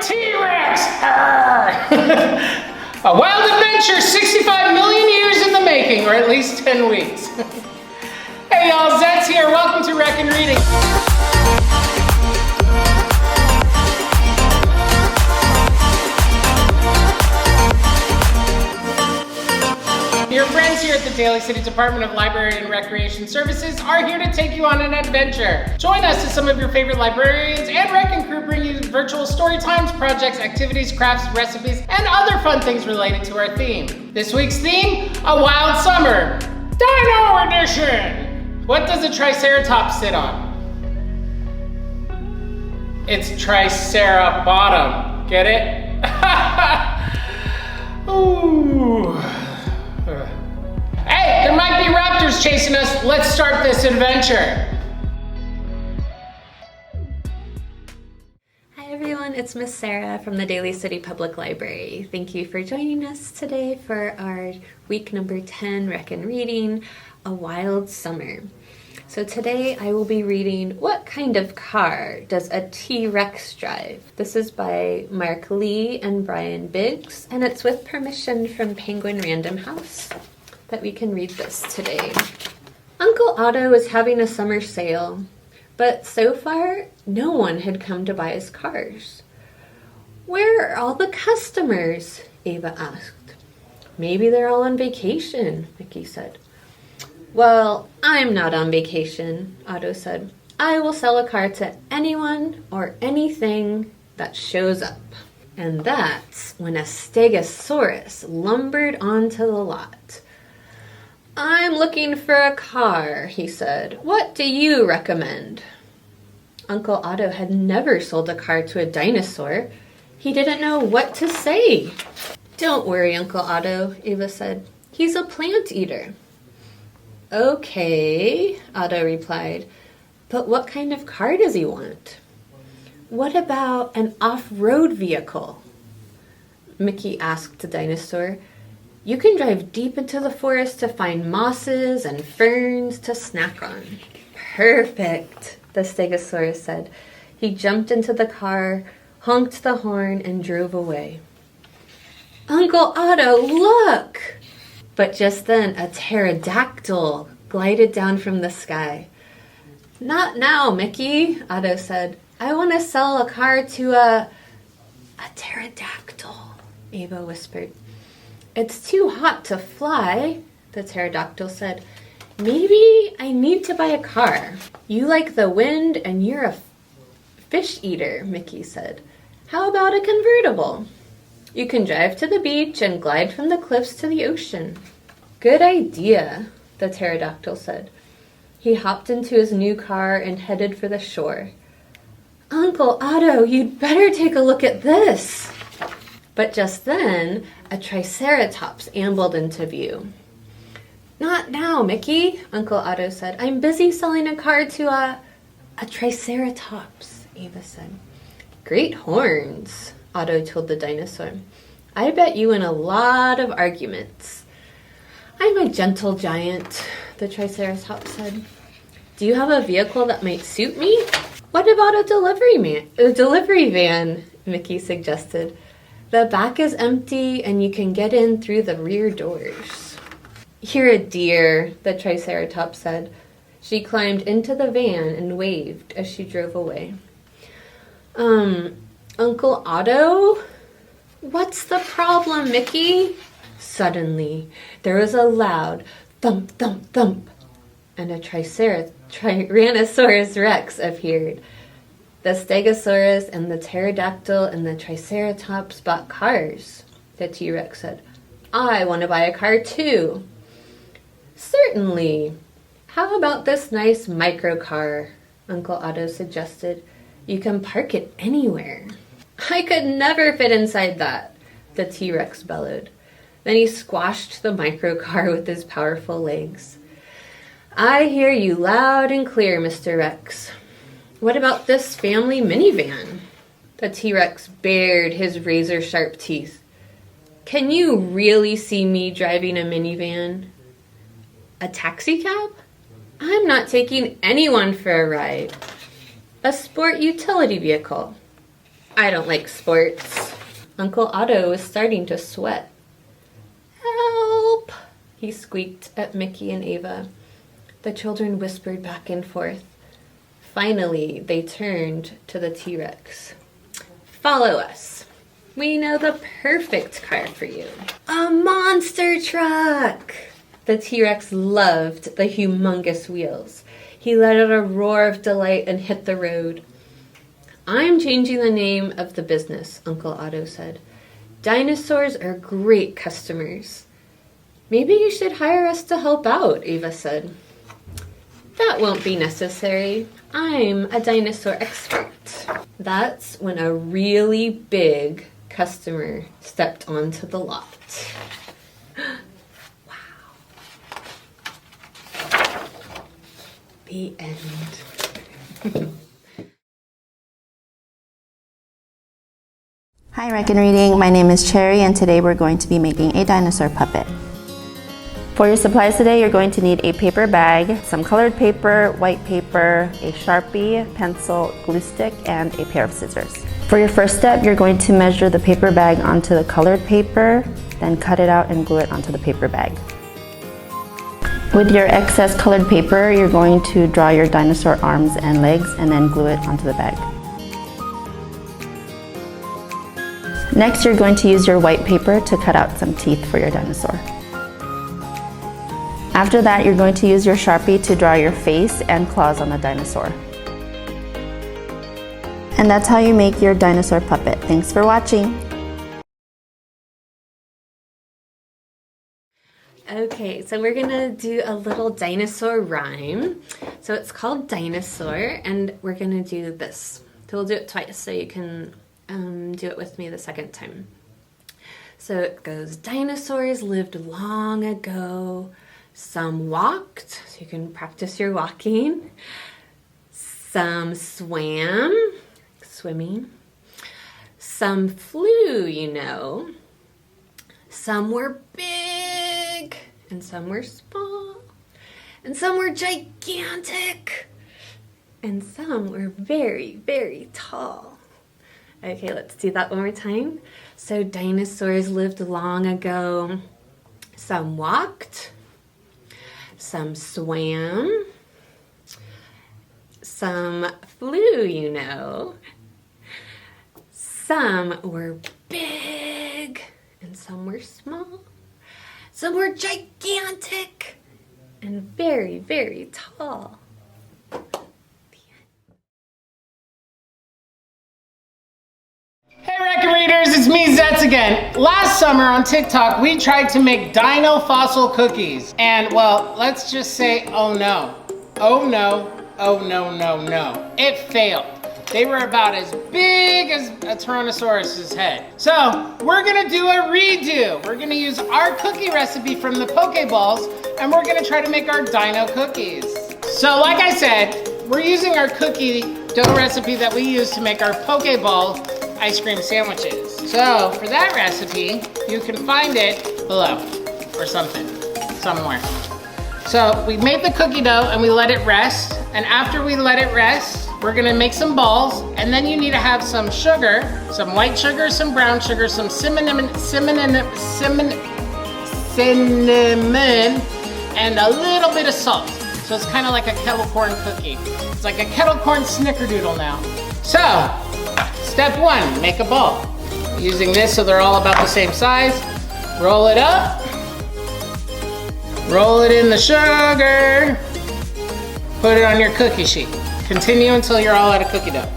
T-Rex! A wild adventure 65 million years in the making, or at least 10 weeks. Hey y'all, Zets here. Welcome to Rec and Reading. Your friends here at the Daly City Department of Library and Recreation Services are here to take you on an adventure. Join us as some of your favorite librarians and Rec and crew bring you virtual story times, projects, activities, crafts, recipes, and other fun things related to our theme. This week's theme, a wild summer. Dino Edition! What does a Triceratops sit on? It's Tricerabottom. Get it? Ooh. Hey, there might be raptors chasing us. Let's start this adventure. Hi everyone, it's Miss Sarah from the Daly City Public Library. Thank you for joining us today for our week number 10 Rec and Reading, A Wild Summer. So today I will be reading What Kind of Car Does a T-Rex Drive? This is by Mark Lee and Brian Biggs, and it's with permission from Penguin Random House that we can read this today. Uncle Otto was having a summer sale, but so far no one had come to buy his cars. Where are all the customers? Ava asked. Maybe they're all on vacation, Mickey said. Well, I'm not on vacation, Otto said. I will sell a car to anyone or anything that shows up. And that's when a Stegosaurus lumbered onto the lot. I'm looking for a car, he said. What do you recommend? Uncle Otto had never sold a car to a dinosaur. He didn't know what to say. Don't worry, Uncle Otto, Ava said. He's a plant eater. Okay, Otto replied, but what kind of car does he want? What about an off-road vehicle? Mickey asked the dinosaur. You can drive deep into the forest to find mosses and ferns to snack on. Perfect, the Stegosaurus said. He jumped into the car, honked the horn, and drove away. Uncle Otto, look! But just then, a pterodactyl glided down from the sky. Not now, Mickey, Otto said. I want to sell a car to a pterodactyl, Ava whispered. It's too hot to fly, the pterodactyl said. Maybe I need to buy a car. You like the wind and you're a fish eater, Mickey said. How about a convertible? You can drive to the beach and glide from the cliffs to the ocean. Good idea, the pterodactyl said. He hopped into his new car and headed for the shore. Uncle Otto, you'd better take a look at this. But just then, a Triceratops ambled into view. Not now, Mickey, Uncle Otto said. I'm busy selling a car to a Triceratops, Ava said. Great horns, Otto told the dinosaur. I bet you win a lot of arguments. I'm a gentle giant, the Triceratops said. Do you have a vehicle that might suit me? What about a delivery van, Mickey suggested. The back is empty and you can get in through the rear doors. You're a dear, the Triceratops said. She climbed into the van and waved as she drove away. Uncle Otto? What's the problem, Mickey? Suddenly, there was a loud thump, thump, thump, and a Tyrannosaurus Rex appeared. The Stegosaurus and the pterodactyl and the Triceratops bought cars, the T-Rex said. I want to buy a car too. Certainly. How about this nice microcar? Uncle Otto suggested. You can park it anywhere. I could never fit inside that, the T-Rex bellowed. Then he squashed the microcar with his powerful legs. I hear you loud and clear, Mr. Rex. What about this family minivan? The T-Rex bared his razor-sharp teeth. Can you really see me driving a minivan? A taxi cab? I'm not taking anyone for a ride. A sport utility vehicle. I don't like sports. Uncle Otto was starting to sweat. Help! He squeaked at Mickey and Ava. The children whispered back and forth. Finally, they turned to the T-Rex. Follow us. We know the perfect car for you. A monster truck! The T-Rex loved the humongous wheels. He let out a roar of delight and hit the road. I'm changing the name of the business, Uncle Otto said. Dinosaurs are great customers. Maybe you should hire us to help out, Ava said. That won't be necessary. I'm a dinosaur expert. That's when a really big customer stepped onto the lot. Wow. The end. Hi, Wreck and Reading. My name is Cherry, and today we're going to be making a dinosaur puppet. For your supplies today, you're going to need a paper bag, some colored paper, white paper, a Sharpie, pencil, glue stick, and a pair of scissors. For your first step, you're going to measure the paper bag onto the colored paper, then cut it out and glue it onto the paper bag. With your excess colored paper, you're going to draw your dinosaur arms and legs and then glue it onto the bag. Next, you're going to use your white paper to cut out some teeth for your dinosaur. After that, you're going to use your Sharpie to draw your face and claws on the dinosaur. And that's how you make your dinosaur puppet. Thanks for watching. Okay, so we're gonna do a little dinosaur rhyme. So it's called Dinosaur, and we're gonna do this. So we'll do it twice so you can do it with me the second time. So it goes, dinosaurs lived long ago. Some walked, so you can practice your walking. Some swam, swimming. Some flew, you know. Some were big, and some were small. And some were gigantic. And some were very, very tall. Okay, let's do that one more time. So dinosaurs lived long ago. Some walked. Some swam. Some flew, you know. Some were big and some were small. Some were gigantic and very, very tall. Hey record readers, it's me Zetz again. Last summer on TikTok, we tried to make dino fossil cookies. And well, let's just say, oh no. Oh no, oh no, no, no. It failed. They were about as big as a Tyrannosaurus's head. So we're gonna do a redo. We're gonna use our cookie recipe from the Pokeballs, and we're gonna try to make our dino cookies. So like I said, we're using our cookie dough recipe that we use to make our Pokeball ice cream sandwiches. So for that recipe, you can find it below or something, somewhere. So we made the cookie dough and we let it rest. And after we let it rest, we're gonna make some balls. And then you need to have some sugar, some white sugar, some brown sugar, some cinnamon, and a little bit of salt. So it's kind of like a kettle corn cookie. It's like a kettle corn snickerdoodle now. So, step one, make a ball. Using this so they're all about the same size. Roll it up. Roll it in the sugar. Put it on your cookie sheet. Continue until you're all out of cookie dough.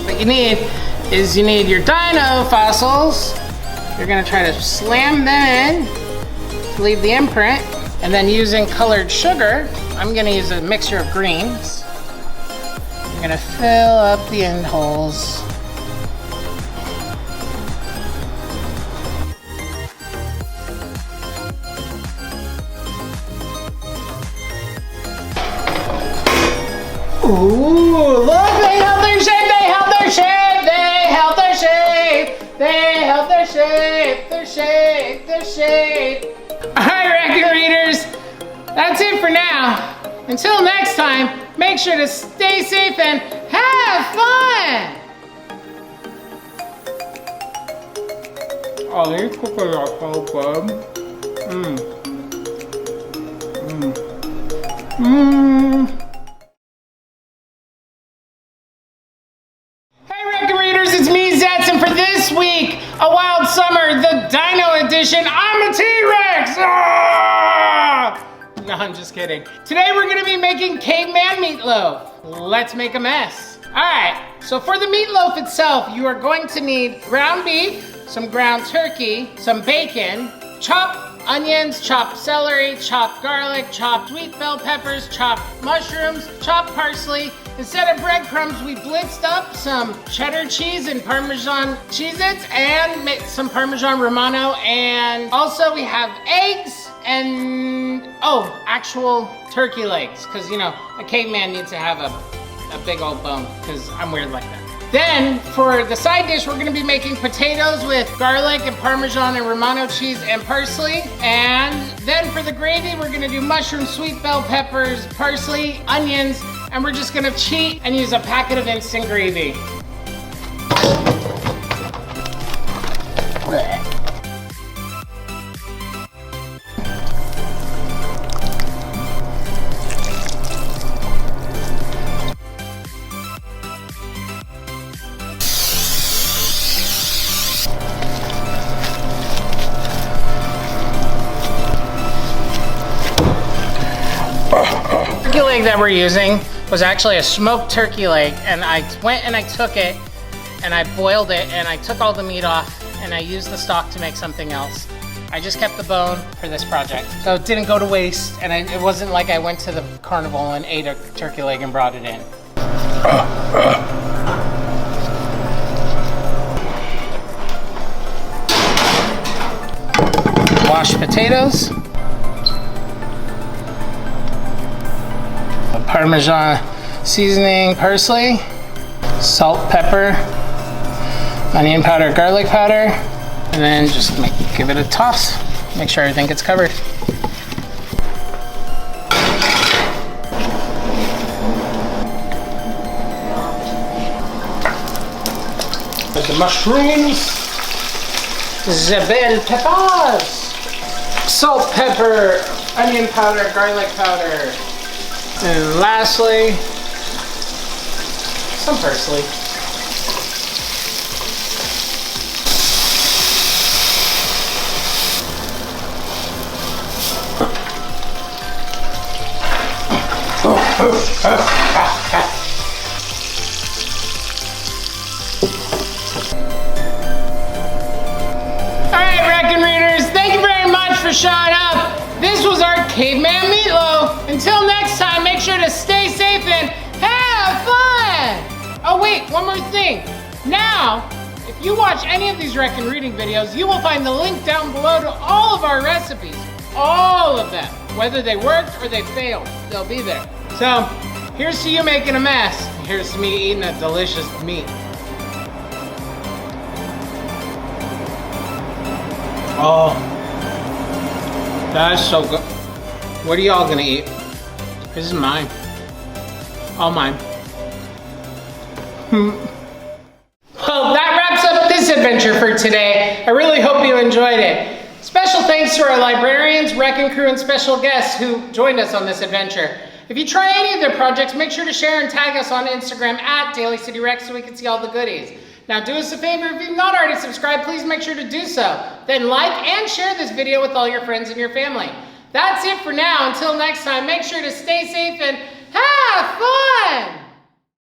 What you need is you need your dino fossils. You're gonna try to slam them in, leave the imprint, and then using colored sugar, I'm gonna use a mixture of greens. I'm gonna fill up the end holes. Ooh, look, they held their shape, they held their shape, they held their shape, they held their shape, their shape, their shape. All right, record readers, that's it for now. Until next time, make sure to stay safe and have fun! Oh, these cookies are so good. Hey Record Readers, it's me, Zets, and for this week, A Wild Summer, the Dino Edition, I'm a T-Rex! Ah! No, I'm just kidding. Today we're gonna be making Caveman meatloaf. Let's make a mess. All right, so for the meatloaf itself, you are going to need ground beef, some ground turkey, some bacon, chopped onions, chopped celery, chopped garlic, chopped sweet bell peppers, chopped mushrooms, chopped parsley. Instead of breadcrumbs, we blitzed up some cheddar cheese and Parmesan Cheez-Its and some Parmesan Romano. And also we have eggs and, actual turkey legs. Because, you know, a caveman needs to have a big old bone because I'm weird like that. Then for the side dish, we're gonna be making potatoes with garlic and Parmesan and Romano cheese and parsley. And then for the gravy, we're gonna do mushroom, sweet bell peppers, parsley, onions, and we're just gonna cheat and use a packet of instant gravy. Turkey leg that we're using was actually a smoked turkey leg, and I went and I took it and I boiled it and I took all the meat off and I used the stock to make something else. I just kept the bone for this project, so it didn't go to waste, and it wasn't like I went to the carnival and ate a turkey leg and brought it in. Washed potatoes. Parmesan seasoning, parsley, salt, pepper, onion powder, garlic powder, and then just give it a toss. Make sure everything gets covered. There's the mushrooms, the bell peppers, salt, pepper, onion powder, garlic powder. And lastly, some parsley. Alright, Record Readers, thank you very much for showing up. This was our Caveman meatloaf. Until next time, make sure to stay safe and have fun! Oh wait, one more thing. Now, if you watch any of these Record Reading videos, you will find the link down below to all of our recipes. All of them. Whether they worked or they failed, they'll be there. So, here's to you making a mess. Here's to me eating a delicious meat. Oh. That's so good. What are y'all gonna eat? This is mine. All mine. Well, that wraps up this adventure for today. I really hope you enjoyed it. Special thanks to our librarians, wrecking crew, and special guests who joined us on this adventure. If you try any of their projects, make sure to share and tag us on Instagram at Daily City Rex so we can see all the goodies. Now do us a favor, if you've not already subscribed, please make sure to do so. Then like and share this video with all your friends and your family. That's it for now. Until next time, make sure to stay safe and have fun!